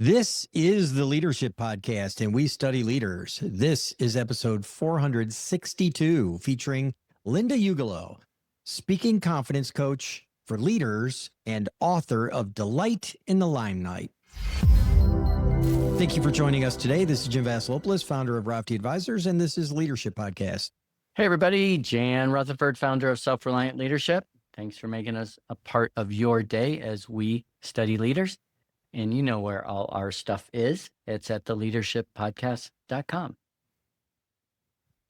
This is the Leadership Podcast, and we study leaders. This is episode 462, featuring Linda Ugelow, speaking confidence coach for leaders and author of Delight in the Limelight. Thank you for joining us today. This is Jim Vasilopoulos, founder of Rafty Advisors, and this is Leadership Podcast. Hey, everybody. Jan Rutherford, founder of Self-Reliant Leadership. Thanks for making us a part of your day as we study leaders. And you know where all our stuff is. It's at theleadershippodcast.com.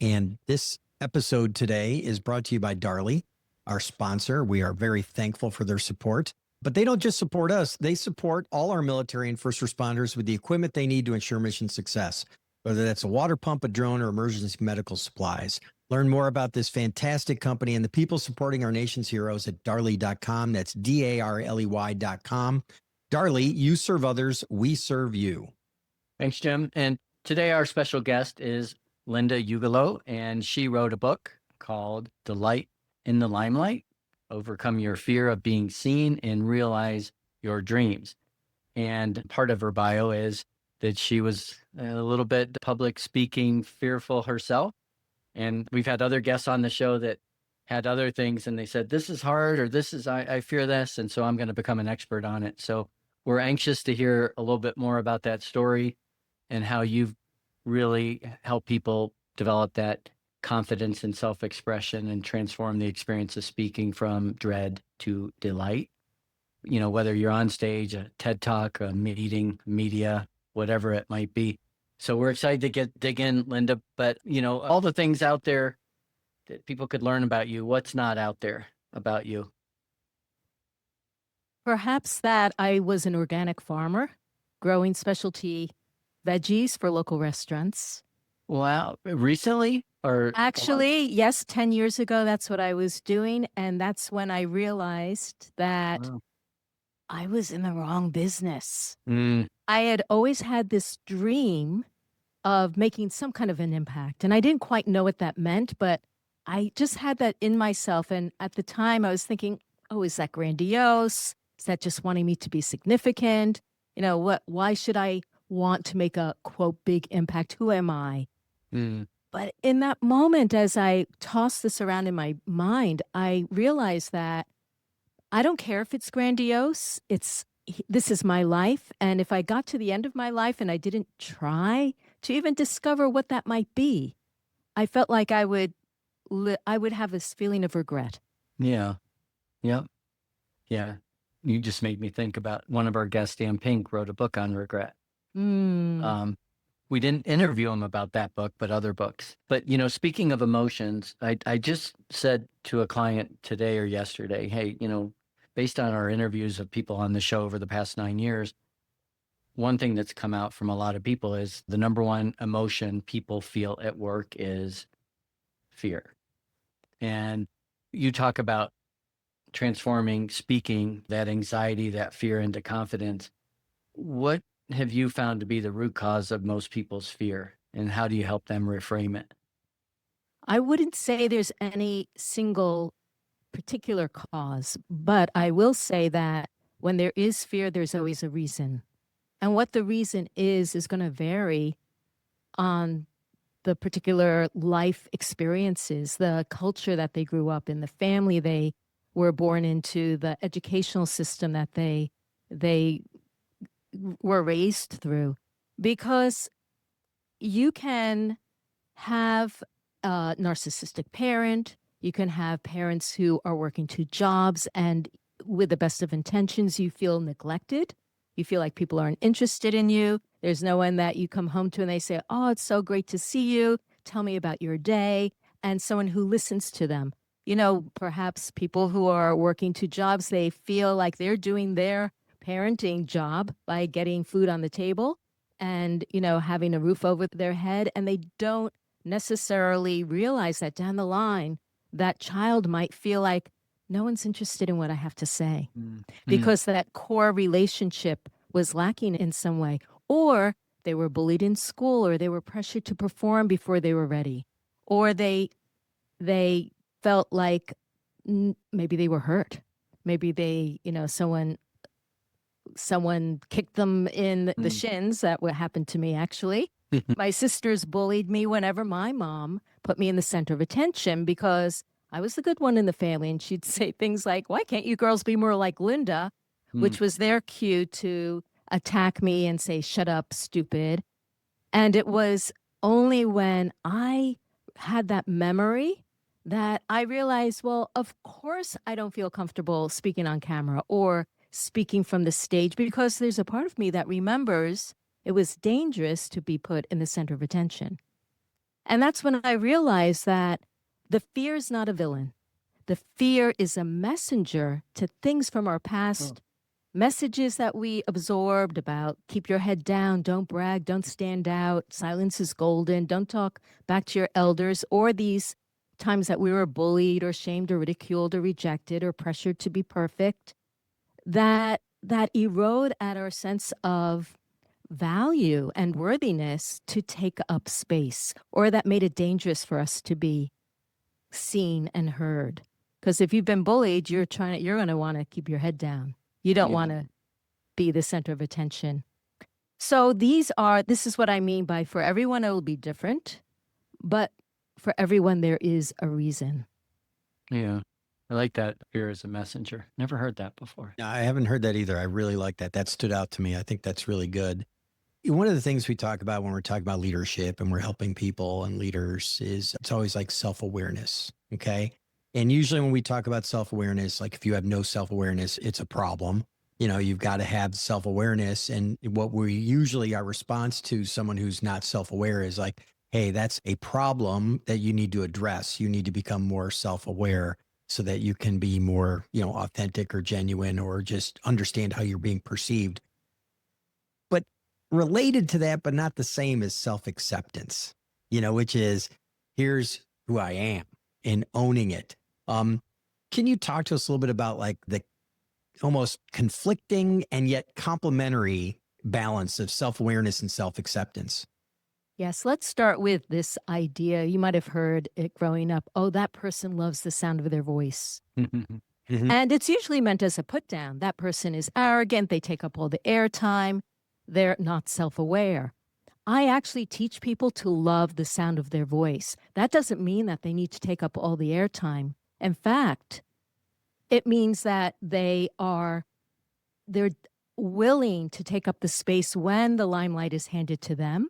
And this episode today is brought to you by Darley, our sponsor. We are very thankful for their support. But they don't just support us, they support all our military and first responders with the equipment they need to ensure mission success, whether that's a water pump, a drone, or emergency medical supplies. Learn more about this fantastic company and the people supporting our nation's heroes at darley.com. That's DARLEY.com. Darley, you serve others, we serve you. Thanks, Jim. And today our special guest is Linda Ugelow, and she wrote a book called Delight in the Limelight: Overcome Your Fear of Being Seen and Realize Your Dreams. And part of her bio is that she was a little bit public speaking fearful herself. And we've had other guests on the show that had other things, and they said, this is hard, or this is, I fear this, and so I'm going to become an expert on it. So we're anxious to hear a little bit more about that story and how you've really helped people develop that confidence and self-expression and transform the experience of speaking from dread to delight. You know, whether you're on stage, a TED Talk, a meeting, media, whatever it might be. So we're excited to dig in, Linda, but you know, all the things out there that people could learn about you, what's not out there about you? Perhaps that I was an organic farmer growing specialty veggies for local restaurants. Wow. Recently? Or Actually, yes, 10 years ago, that's what I was doing. And that's when I realized that Wow. I was in the wrong business. Mm. I had always had this dream of making some kind of an impact. And I didn't quite know what that meant, but I just had that in myself. And at the time I was thinking, oh, is that grandiose? Is that just wanting me to be significant? You know, why should I want to make a, quote, big impact? Who am I? Mm. But in that moment, as I tossed this around in my mind, I realized that I don't care if it's grandiose. This is my life. And if I got to the end of my life and I didn't try to even discover what that might be, I felt like I would have this feeling of regret. Yeah. Yep. Yeah. You just made me think about one of our guests, Dan Pink, wrote a book on regret. We didn't interview him about that book, but other books. But, you know, speaking of emotions, I just said to a client today or yesterday, hey, you know, based on our interviews of people on the show over the past 9 years, one thing that's come out from a lot of people is the number one emotion people feel at work is fear. And you talk about transforming speaking, that anxiety, that fear into confidence. What have you found to be the root cause of most people's fear, and how do you help them reframe it? I wouldn't say there's any single particular cause, but I will say that when there is fear, there's always a reason. And what the reason is going to vary on the particular life experiences, the culture that they grew up in, the family they were born into, the educational system that they were raised through. Because you can have a narcissistic parent, you can have parents who are working two jobs, and with the best of intentions, you feel neglected. You feel like people aren't interested in you. There's no one that you come home to and they say, oh, it's so great to see you. Tell me about your day. And someone who listens to them. You know, perhaps people who are working two jobs, they feel like they're doing their parenting job by getting food on the table and, you know, having a roof over their head. And they don't necessarily realize that down the line, that child might feel like no one's interested in what I have to say because that core relationship was lacking in some way. Or they were bullied in school, or they were pressured to perform before they were ready, or they felt like maybe they were hurt. Maybe they, you know, someone someone kicked them in the shins. That what happened to me, actually. My sisters bullied me whenever my mom put me in the center of attention because I was the good one in the family. And she'd say things like, why can't you girls be more like Linda? Which was their cue to attack me and say, shut up, stupid. And it was only when I had that memory that I realized, well, of course I don't feel comfortable speaking on camera or speaking from the stage because there's a part of me that remembers it was dangerous to be put in the center of attention. And that's when I realized that the fear is not a villain. The fear is a messenger to things from our past, messages that we absorbed about keep your head down, don't brag, don't stand out, silence is golden, don't talk back to your elders, or these times that we were bullied or shamed or ridiculed or rejected or pressured to be perfect, that erode at our sense of value and worthiness to take up space, or that made it dangerous for us to be seen and heard. Because if you've been bullied, you're going to want to keep your head down. You don't want to be the center of attention. So this is what I mean by for everyone it will be different, but for everyone there is a reason. Yeah. I like that. Fear is a messenger. Never heard that before. No, I haven't heard that either. I really like that. That stood out to me. I think that's really good. One of the things we talk about when we're talking about leadership and we're helping people and leaders is it's always like self-awareness. Okay. And usually when we talk about self-awareness, like if you have no self-awareness, it's a problem. You've got to have self-awareness. And what we usually, our response to someone who's not self-aware is like, hey, that's a problem that you need to address. You need to become more self-aware so that you can be more, authentic or genuine or just understand how you're being perceived. But related to that, but not the same as self-acceptance, which is here's who I am and owning it. Can you talk to us a little bit about like the almost conflicting and yet complementary balance of self-awareness and self-acceptance? Yes, let's start with this idea. You might have heard it growing up. Oh, that person loves the sound of their voice. And it's usually meant as a put down. That person is arrogant. They take up all the airtime. They're not self-aware. I actually teach people to love the sound of their voice. That doesn't mean that they need to take up all the airtime. In fact, it means that they're willing to take up the space when the limelight is handed to them.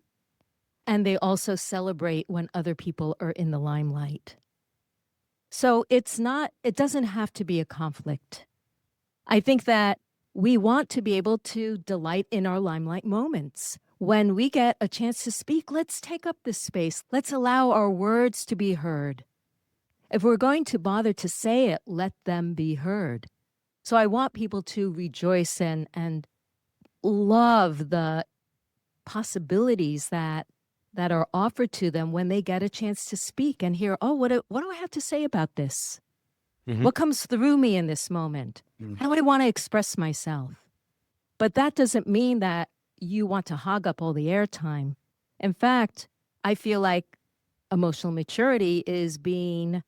And they also celebrate when other people are in the limelight. So it doesn't have to be a conflict. I think that we want to be able to delight in our limelight moments. When we get a chance to speak, let's take up this space. Let's allow our words to be heard. If we're going to bother to say it, let them be heard. So I want people to rejoice and love the possibilities that are offered to them when they get a chance to speak and hear, oh, what do I have to say about this? What comes through me in this moment? How do I want to express myself? But that doesn't mean that you want to hog up all the airtime. In fact, I feel like emotional maturity is being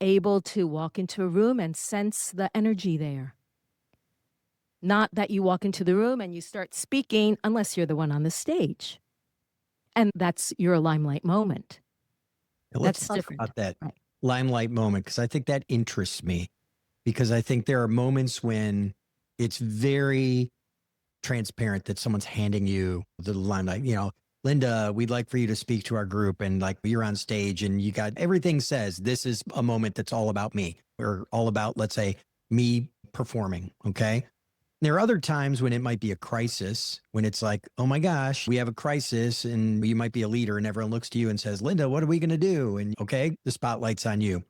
able to walk into a room and sense the energy there. Not that you walk into the room and you start speaking unless you're the one on the stage. And that's your limelight moment. Let's That's talk different. about that Right. limelight moment, because I think that interests me, because I think there are moments when it's very transparent that someone's handing you the limelight. Linda, we'd like for you to speak to our group, and like you're on stage and you got everything says this is a moment that's all about me, or all about, let's say, me performing. Okay. There are other times when it might be a crisis, when it's like, oh my gosh, we have a crisis, and you might be a leader and everyone looks to you and says, Linda, what are we going to do? And okay, the spotlight's on you.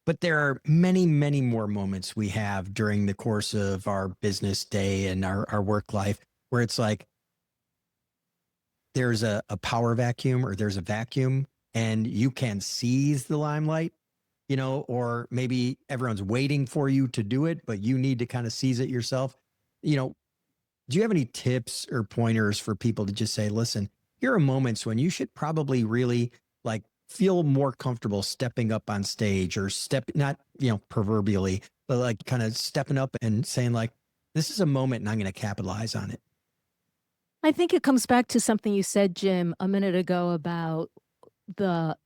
But there are many, many more moments we have during the course of our business day and our work life where it's like there's a power vacuum, or there's a vacuum, and you can seize the limelight, or maybe everyone's waiting for you to do it, but you need to kind of seize it yourself. Do you have any tips or pointers for people to just say, listen, here are moments when you should probably really like feel more comfortable stepping up on stage, or not, proverbially, but like kind of stepping up and saying like, this is a moment and I'm going to capitalize on it. I think it comes back to something you said, Jim, a minute ago about the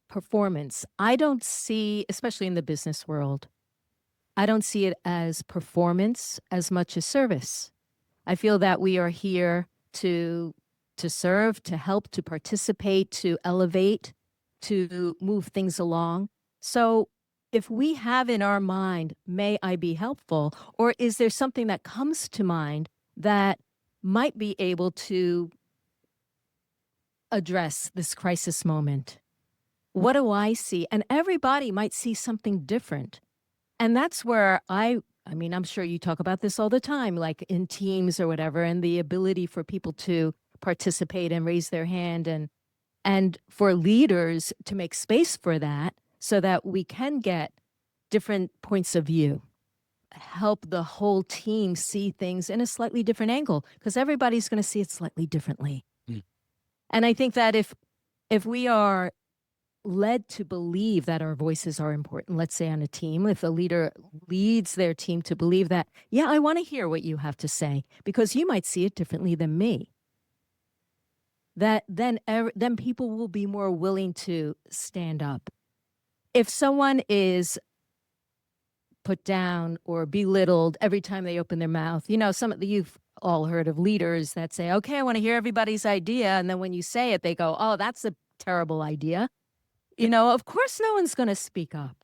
performance. I don't see, especially in the business world, I don't see it as performance as much as service. I feel that we are here to serve, to help, to participate, to elevate, to move things along. So if we have in our mind, may I be helpful, or is there something that comes to mind that might be able to address this crisis moment? What do I see? And everybody might see something different. And that's where I mean, I'm sure you talk about this all the time, like in teams or whatever, and the ability for people to participate and raise their hand, and for leaders to make space for that so that we can get different points of view, help the whole team see things in a slightly different angle, because everybody's going to see it slightly differently. Mm. And I think that if we are led to believe that our voices are important, let's say on a team, if a leader leads their team to believe that, yeah, I want to hear what you have to say because you might see it differently than me, that then people will be more willing to stand up. If someone is put down or belittled every time they open their mouth, you've all heard of leaders that say, okay, I want to hear everybody's idea. And then when you say it, they go, oh, that's a terrible idea. Of course, no one's going to speak up.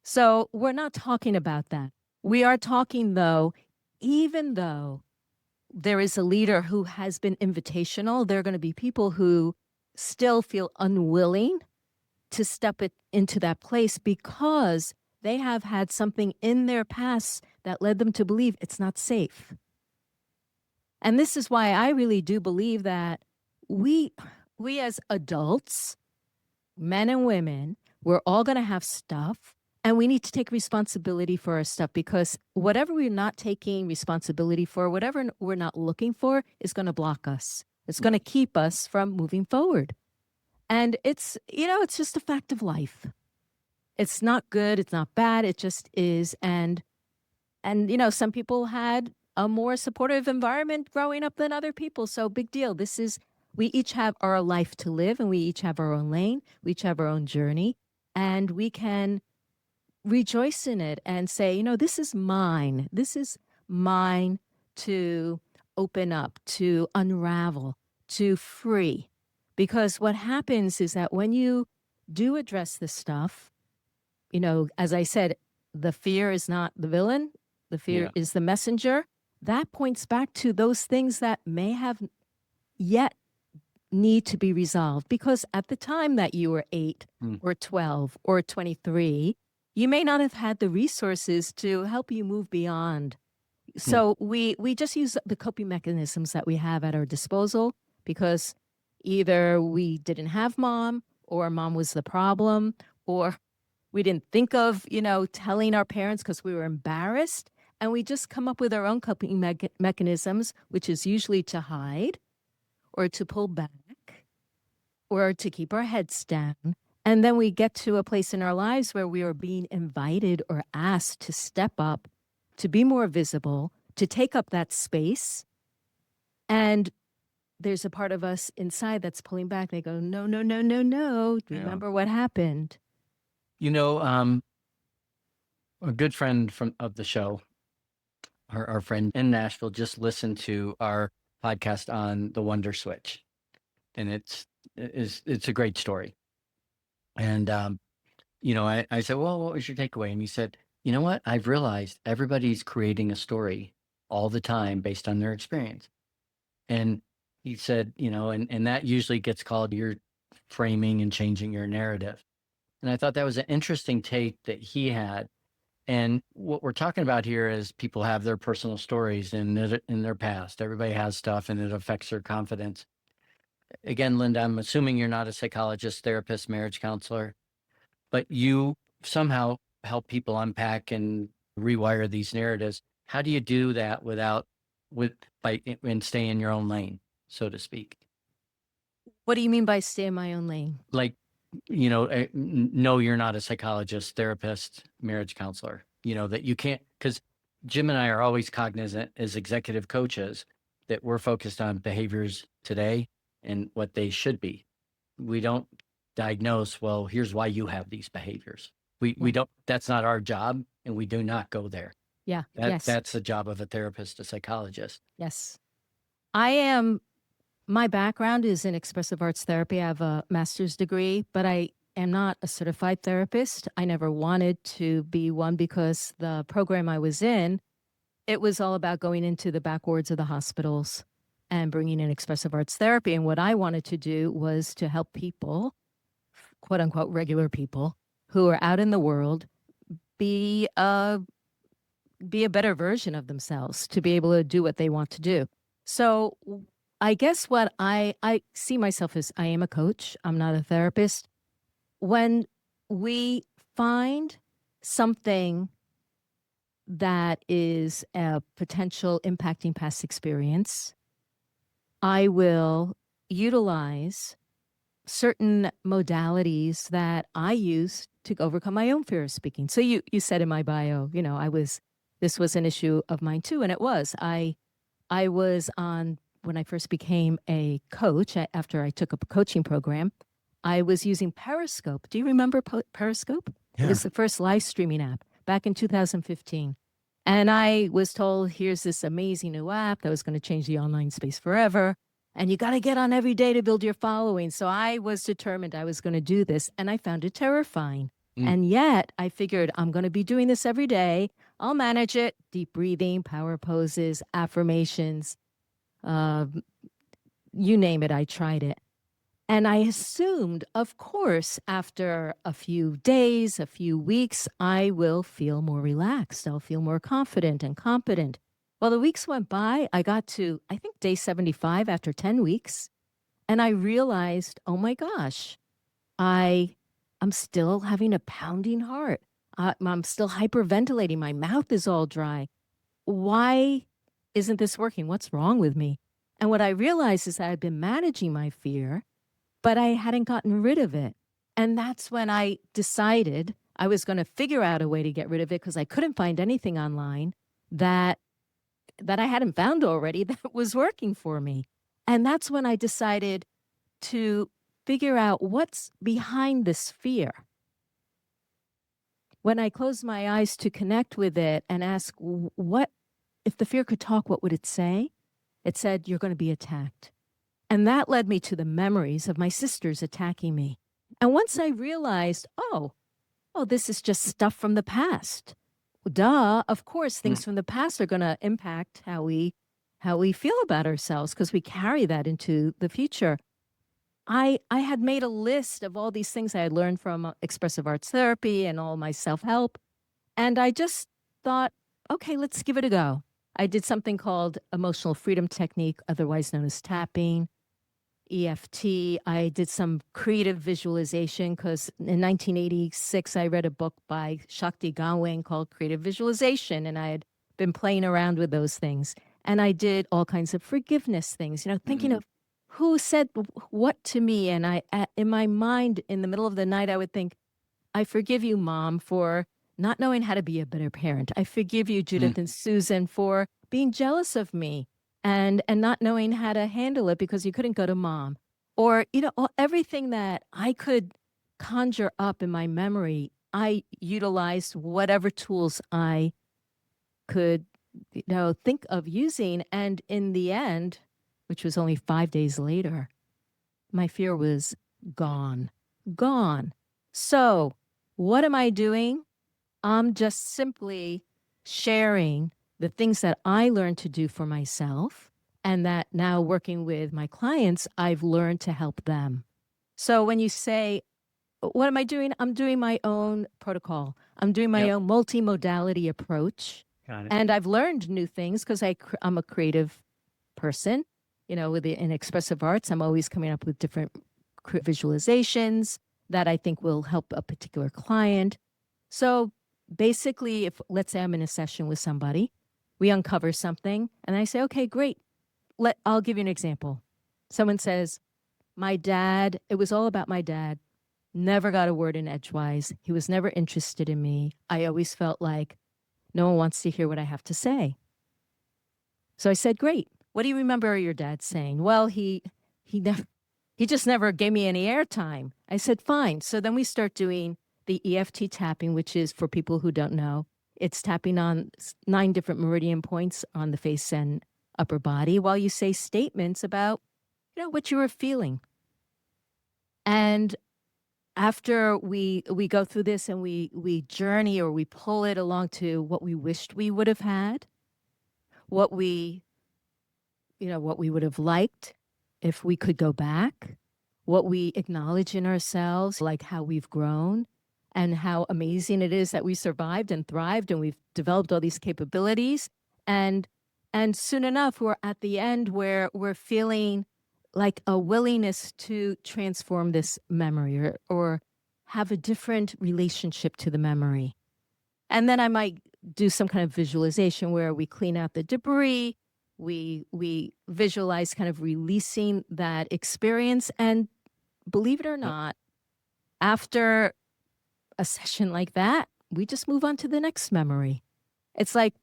So we're not talking about that. We are talking, though, even though there is a leader who has been invitational, there are going to be people who still feel unwilling to step into that place because they have had something in their past that led them to believe it's not safe. And this is why I really do believe that we as adults, men and women, we're all going to have stuff, and we need to take responsibility for our stuff, because whatever we're not taking responsibility for, whatever we're not looking for, is going to block us. It's going to keep us from moving forward. And it's just a fact of life. It's not good. It's not bad. It just is. And some people had a more supportive environment growing up than other people. So big deal. We each have our life to live, and we each have our own lane. We each have our own journey, and we can rejoice in it and say, this is mine. This is mine to open up, to unravel, to free. Because what happens is that when you do address this stuff, as I said, the fear is not the villain. The fear is the messenger. That points back to those things that may have yet need to be resolved, because at the time that you were 8 or 12 or 23, you may not have had the resources to help you move beyond. So we just use the coping mechanisms that we have at our disposal, because either we didn't have mom, or mom was the problem, or we didn't think of, telling our parents because we were embarrassed. And we just come up with our own coping mechanisms, which is usually to hide or to pull back or to keep our heads down. And then we get to a place in our lives where we are being invited or asked to step up, to be more visible, to take up that space. And there's a part of us inside that's pulling back. They go, no, no, no, no, no. Remember what happened. A good friend of the show, our friend in Nashville, just listened to our podcast on the Wonder Switch, and it's a great story. And I said, well, what was your takeaway? And he said, you know what? I've realized everybody's creating a story all the time based on their experience. And he said, and that usually gets called your framing and changing your narrative. And I thought that was an interesting take that he had. And what we're talking about here is people have their personal stories in their past. Everybody has stuff, and it affects their confidence. Again, Linda, I'm assuming you're not a psychologist, therapist, marriage counselor, but you somehow help people unpack and rewire these narratives. How do you do that and stay in your own lane, so to speak? What do you mean by stay in my own lane? Like, no, you're not a psychologist, therapist, marriage counselor, that you can't, because Jim and I are always cognizant as executive coaches that we're focused on behaviors today and what they should be. We don't diagnose, well, here's why you have these behaviors. We Yeah. don't, that's not our job, and we do not go there. Yeah. Yes. That's the job of a therapist, a psychologist. Yes. My background is in expressive arts therapy. I have a master's degree, but I am not a certified therapist. I never wanted to be one because the program I was in, it was all about going into the back wards of the hospitals and bringing in expressive arts therapy. And what I wanted to do was to help people, quote unquote, regular people who are out in the world be a better version of themselves, to be able to do what they want to do. So I guess what I see myself as, I am a coach. I'm not a therapist. When we find something that is a potential impacting past experience, I will utilize certain modalities that I use to overcome my own fear of speaking. So you said in my bio, this was an issue of mine too, and it was. I was on, when I first became a coach, after I took up a coaching program, I was using Periscope. Do you remember Periscope? Yeah. It was the first live streaming app back in 2015. And I was told, here's this amazing new app that was going to change the online space forever. And you got to get on every day to build your following. So I was determined I was going to do this, and I found it terrifying. And yet I figured, I'm going to be doing this every day. I'll manage it. Deep breathing, power poses, affirmations, you name it, I tried it. And I assumed, of course, after a few days, a few weeks, I will feel more relaxed. I'll feel more confident and competent. Well, the weeks went by. I got to, I think, day 75 after 10 weeks. And I realized, oh my gosh, I'm still having a pounding heart. I'm still hyperventilating. My mouth is all dry. Why isn't this working? What's wrong with me? And what I realized is that I'd been managing my fear, but I hadn't gotten rid of it. And that's when I decided I was going to figure out a way to get rid of it, because I couldn't find anything online that I hadn't found already that was working for me. And that's when I decided to figure out what's behind this fear. When I closed my eyes to connect with it and ask, what if the fear could talk, what would it say? It said, you're going to be attacked. And that led me to the memories of my sisters attacking me. And once I realized, oh, this is just stuff from the past. Duh, of course, things from the past are going to impact how we feel about ourselves, because we carry that into the future. I had made a list of all these things I had learned from expressive arts therapy and all my self-help. And I just thought, okay, let's give it a go. I did something called emotional freedom technique, otherwise known as tapping, EFT. I did some creative visualization, because in 1986, I read a book by Shakti Gawain called Creative Visualization, and I had been playing around with those things. And I did all kinds of forgiveness things, thinking of who said what to me. And in my mind, in the middle of the night, I would think, I forgive you, Mom, for not knowing how to be a better parent. I forgive you, Judith and Susan, for being jealous of me and not knowing how to handle it because you couldn't go to Mom. Or, everything that I could conjure up in my memory, I utilized whatever tools I could, think of using. And in the end, which was only 5 days later, my fear was gone. So what am I doing? I'm just simply sharing the things that I learned to do for myself, and that now working with my clients, I've learned to help them. So when you say, what am I doing? I'm doing my own protocol. I'm doing my own multimodality approach. Got it. And I've learned new things because I'm a creative person. In expressive arts, I'm always coming up with different visualizations that I think will help a particular client. So basically, if let's say I'm in a session with somebody, we uncover something, and I say, okay, great. I'll give you an example. Someone says, my dad, it was all about my dad, never got a word in edgewise. He was never interested in me. I always felt like No one wants to hear what I have to say. So I said, great. What do you remember your dad saying? Well, he just never gave me any airtime. I said, fine. So then we start doing the EFT tapping, which is, for people who don't know, it's tapping on 9 different meridian points on the face and upper body while you say statements about, what you were feeling. And after we go through this and we journey, or we pull it along to what we wished we would have had, what we would have liked if we could go back, what we acknowledge in ourselves, like how we've grown and how amazing it is that we survived and thrived and we've developed all these capabilities. And soon enough, we're at the end where we're feeling like a willingness to transform this memory, or have a different relationship to the memory. And then I might do some kind of visualization where we clean out the debris, we visualize kind of releasing that experience. And believe it or not, after a session like that, we just move on to the next memory. It's like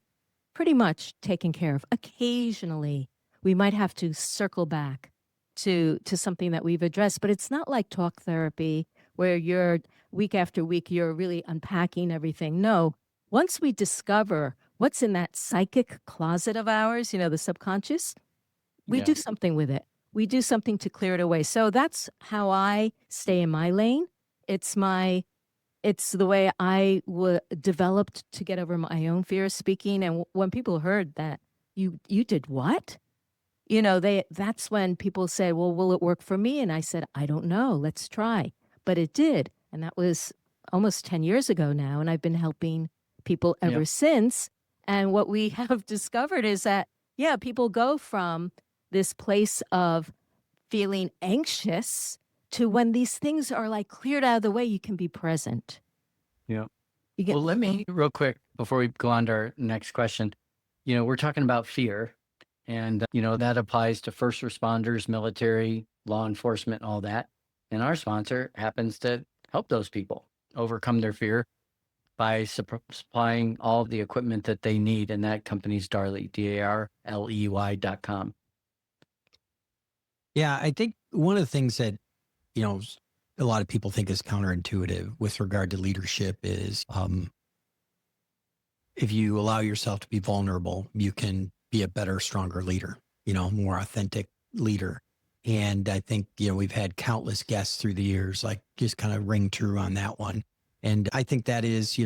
pretty much taken care of. Occasionally, we might have to circle back to something that we've addressed, but it's not like talk therapy where you're week after week, you're really unpacking everything. No, once we discover what's in that psychic closet of ours, the subconscious, we Yeah. do something with it. We do something to clear it away. So that's how I stay in my lane. It's the way I developed to get over my own fear of speaking. And when people heard that, you did what? That's when people say, well, will it work for me? And I said, I don't know. Let's try. But it did. And that was almost 10 years ago now. And I've been helping people ever Yeah. since. And what we have discovered is that, people go from this place of feeling anxious to, when these things are like cleared out of the way, you can be present. Yeah. You get, Well, let me real quick before we go on to our next question. We're talking about fear, and that applies to first responders, military, law enforcement, all that. And our sponsor happens to help those people overcome their fear by supplying all the equipment that they need, and that company's Darley, DARLEY.com. Yeah, I think one of the things that, you know, a lot of people think is counterintuitive with regard to leadership is if you allow yourself to be vulnerable, you can be a better, stronger leader, more authentic leader. And I think, we've had countless guests through the years, like just kind of ring true on that one. And I think that is,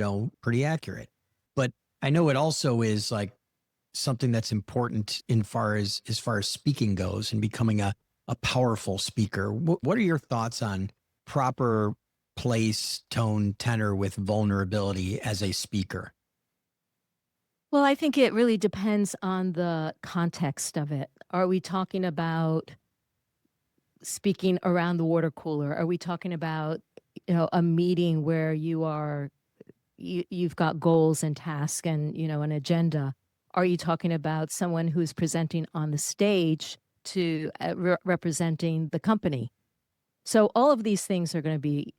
pretty accurate. But I know it also is like something that's important as far as speaking goes and becoming a powerful speaker. What are your thoughts on proper place, tone, tenor with vulnerability as a speaker? well, I think it really depends on the context of it. Are we talking about speaking around the water cooler? Are we talking about, a meeting where you've got goals and tasks and, an agenda? Are you talking about someone who's presenting on the stage to representing the company? So all of these things are going to be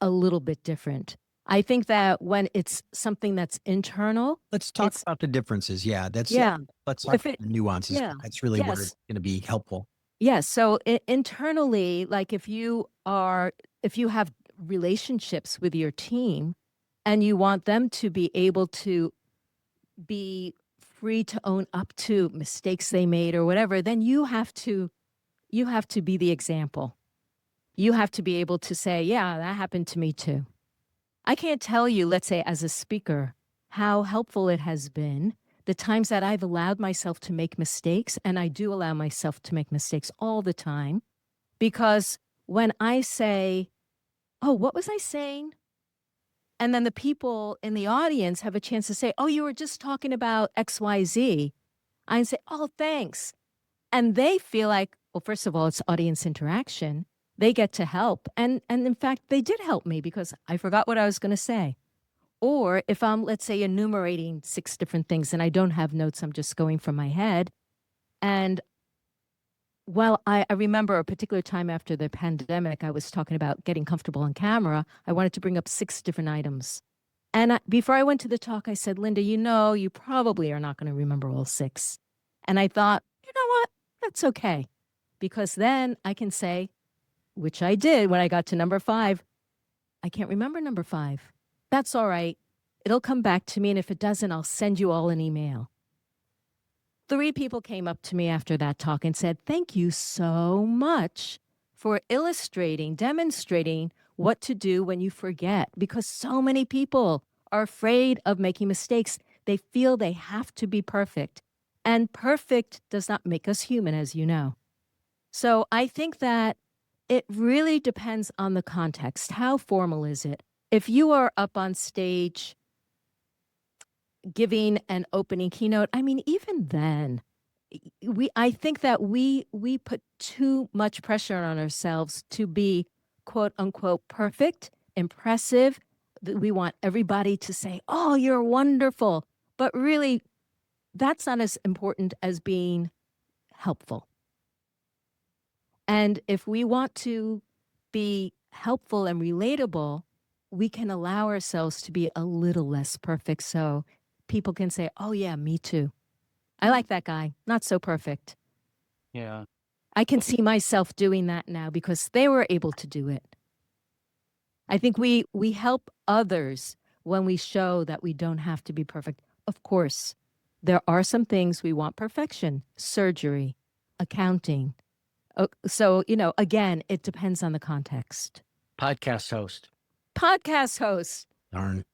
a little bit different. I think that when it's something that's internal, Let's talk it's about the differences. Yeah, yeah. let's talk If about it the nuances. yeah. That's really where Yes. it's going to be helpful. Yes. So internally, like if you have relationships with your team and you want them to be able to be free to own up to mistakes they made or whatever, then you have to be the example. You have to be able to say, yeah, that happened to me too. I can't tell you, let's say as a speaker, how helpful it has been the times that I've allowed myself to make mistakes, and I do allow myself to make mistakes all the time, because when I say, oh, what was I saying? And then the people in the audience have a chance to say, oh, you were just talking about XYZ. I say, oh, thanks. And they feel like, well, first of all, it's audience interaction. They get to help. And in fact, they did help me because I forgot what I was going to say. Or if I'm, let's say, enumerating 6 different things and I don't have notes, I'm just going from my head. And while I remember a particular time after the pandemic, I was talking about getting comfortable on camera. I wanted to bring up 6 different items. And before I went to the talk, I said, Linda, you probably are not going to remember all 6. And I thought, you know what? That's okay. Because then I can say, which I did when I got to number 5, I can't remember number 5. That's all right. It'll come back to me. And if it doesn't, I'll send you all an email. 3 people came up to me after that talk and said, thank you so much for demonstrating what to do when you forget, because so many people are afraid of making mistakes. They feel they have to be perfect, and perfect does not make us human, as you know. So I think that it really depends on the context. How formal is it? If you are up on stage giving an opening keynote, I mean, even then, I think that we put too much pressure on ourselves to be quote unquote perfect, impressive. We want everybody to say, "Oh, you're wonderful," but really, that's not as important as being helpful. And if we want to be helpful and relatable, we can allow ourselves to be a little less perfect, so people can say, "Oh yeah, me too. I like that guy. Not so perfect." Yeah. I can see myself doing that now because they were able to do it. I think we help others when we show that we don't have to be perfect. Of course, there are some things we want perfection, surgery, accounting. So, again, it depends on the context. Podcast host. Podcast host. Darn.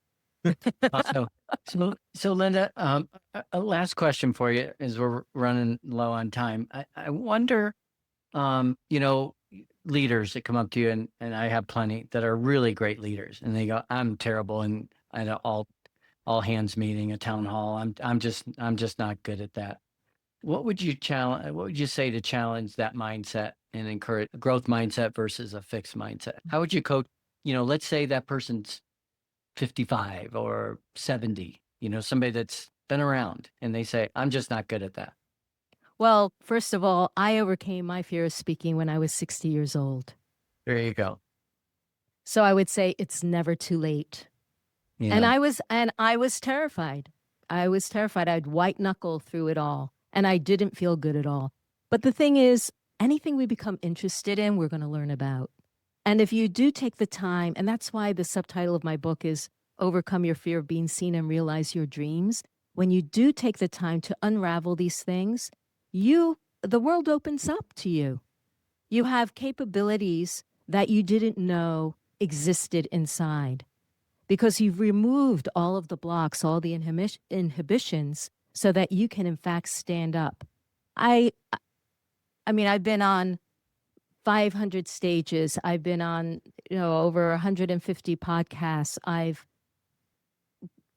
So Linda, a last question for you as we're running low on time. I wonder, leaders that come up to you, and I have plenty that are really great leaders, and they go, "I'm terrible," and at an all hands meeting, a town hall, I'm just not good at that. What would you challenge? What would you say to challenge that mindset and encourage a growth mindset versus a fixed mindset? How would you coach? Let's say that person's 55 or 70, somebody that's been around, and they say, "I'm just not good at that." Well, first of all, I overcame my fear of speaking when I was 60 years old. There you go. So I would say it's never too late. And Yeah. I was terrified. I was terrified. I'd white knuckle through it all, and I didn't feel good at all. But the thing is, anything we become interested in, we're going to learn about. And if you do take the time, and that's why the subtitle of my book is Overcome Your Fear of Being Seen and Realize Your Dreams. When you do take the time to unravel these things, the world opens up to you. You have capabilities that you didn't know existed inside, because you've removed all of the blocks, all the inhibitions, so that you can in fact stand up. I mean, I've been on 500 stages. I've been on, over 150 podcasts. I've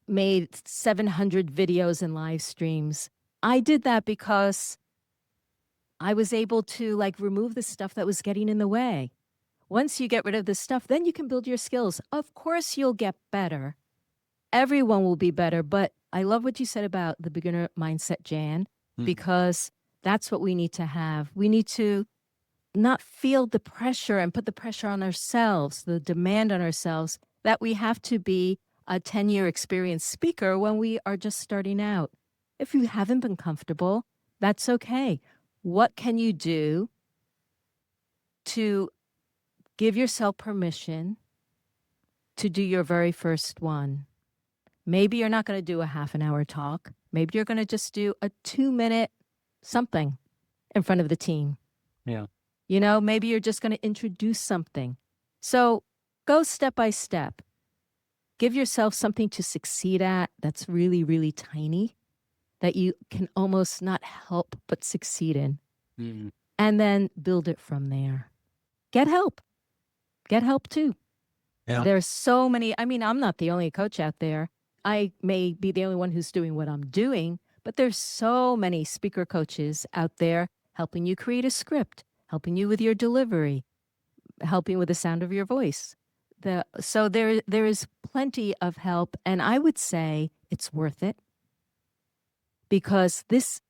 made 700 videos and live streams. I did that because I was able to remove the stuff that was getting in the way. Once you get rid of this stuff, then you can build your skills. Of course, you'll get better. Everyone will be better. But I love what you said about the beginner mindset, Jan, because that's what we need to have. We need to not feel the pressure and put the pressure on ourselves, the demand on ourselves that we have to be a 10-year experienced speaker when we are just starting out. If you haven't been comfortable, that's okay. What can you do to give yourself permission to do your very first one? Maybe you're not going to do a half an hour talk. Maybe you're going to just do a 2-minute something in front of the team. Yeah. Maybe you're just going to introduce something. So go step by step. Give yourself something to succeed at that's really, really tiny, that you can almost not help but succeed in. And then build it from there. Get help. Get help too. Yeah. There's so many. I mean, I'm not the only coach out there. I may be the only one who's doing what I'm doing, but there's so many speaker coaches out there helping you create a script, helping you with your delivery, helping with the sound of your voice. So there is plenty of help, and I would say it's worth it, because this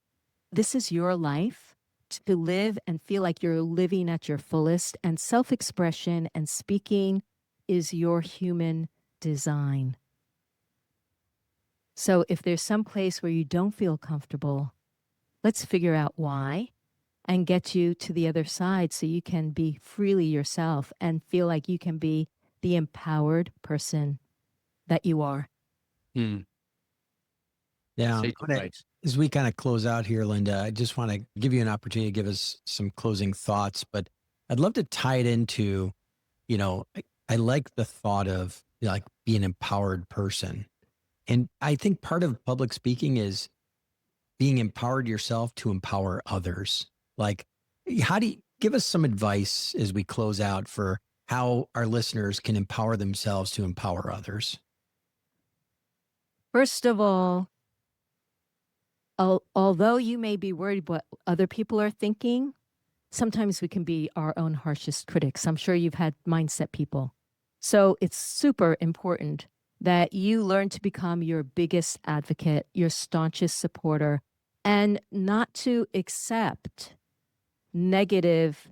is your life to live and feel like you're living at your fullest, and self-expression and speaking is your human design. So if there's some place where you don't feel comfortable, let's figure out why and get you to the other side so you can be freely yourself and feel like you can be the empowered person that you are. Hmm. Yeah. Sage advice. As we kind of close out here, Linda, I just want to give you an opportunity to give us some closing thoughts, but I'd love to tie it into, I like the thought of like being an empowered person. And I think part of public speaking is being empowered yourself to empower others. Like, how do you give us some advice as we close out for how our listeners can empower themselves to empower others? First of all, although you may be worried what other people are thinking, sometimes we can be our own harshest critics. I'm sure you've had mindset people. So it's super important that you learn to become your biggest advocate, your staunchest supporter, and not to accept negative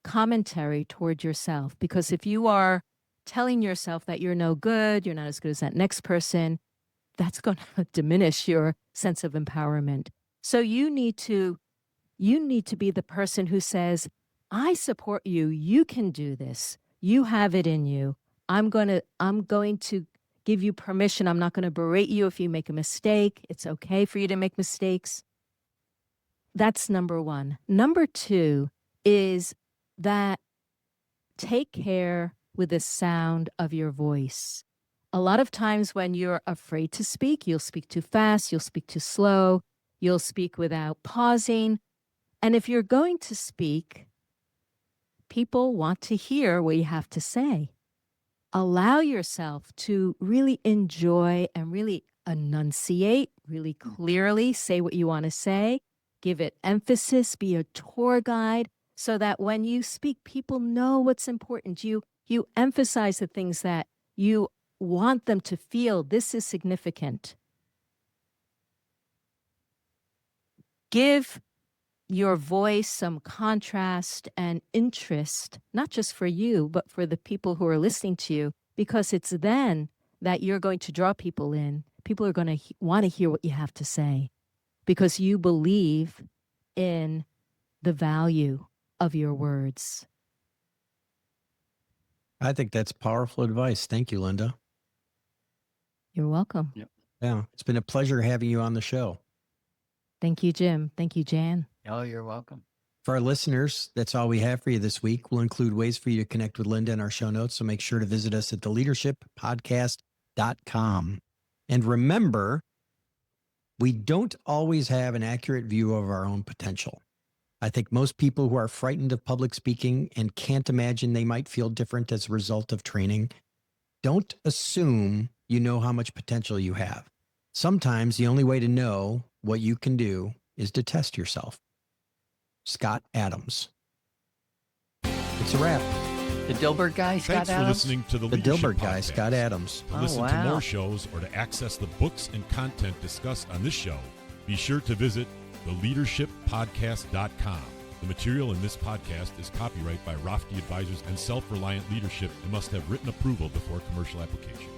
commentary toward yourself. Because if you are telling yourself that you're no good, you're not as good as that next person, that's going to diminish your sense of empowerment. So you need to be the person who says, I support you. You can do this. You have it in you. I'm going to give you permission. I'm not going to berate you if you make a mistake. It's okay for you to make mistakes. That's number one. Number two is that take care with the sound of your voice. A lot of times when you're afraid to speak, you'll speak too fast, you'll speak too slow, you'll speak without pausing. And if you're going to speak, people want to hear what you have to say. Allow yourself to really enjoy and really enunciate, really clearly say what you want to say, give it emphasis, be a tour guide, so that when you speak, people know what's important. You emphasize the things that you want them to feel. This is significant. Give your voice some contrast and interest, not just for you, but for the people who are listening to you, because it's then that you're going to draw people in. People are going to want to hear what you have to say because you believe in the value of your words. I think that's powerful advice. Thank you, Linda. You're welcome. Yep. Yeah, it's been a pleasure having you on the show. Thank you, Jim. Thank you, Jan. Oh, you're welcome. For our listeners, that's all we have for you this week. We'll include ways for you to connect with Linda in our show notes, so make sure to visit us at theleadershippodcast.com. And remember, we don't always have an accurate view of our own potential. I think most people who are frightened of public speaking and can't imagine they might feel different as a result of training, don't assume you know how much potential you have. Sometimes the only way to know what you can do is to test yourself. Scott Adams. It's a wrap. The Dilbert guy, Scott Thanks Adams? for listening to the The Leadership Dilbert guy, Podcast. Scott Adams. To Oh, listen to wow. more shows or to access the books and content discussed on this show, be sure to visit theleadershippodcast.com. The material in this podcast is copyright by Rafti Advisors and Self-Reliant Leadership and must have written approval before commercial application.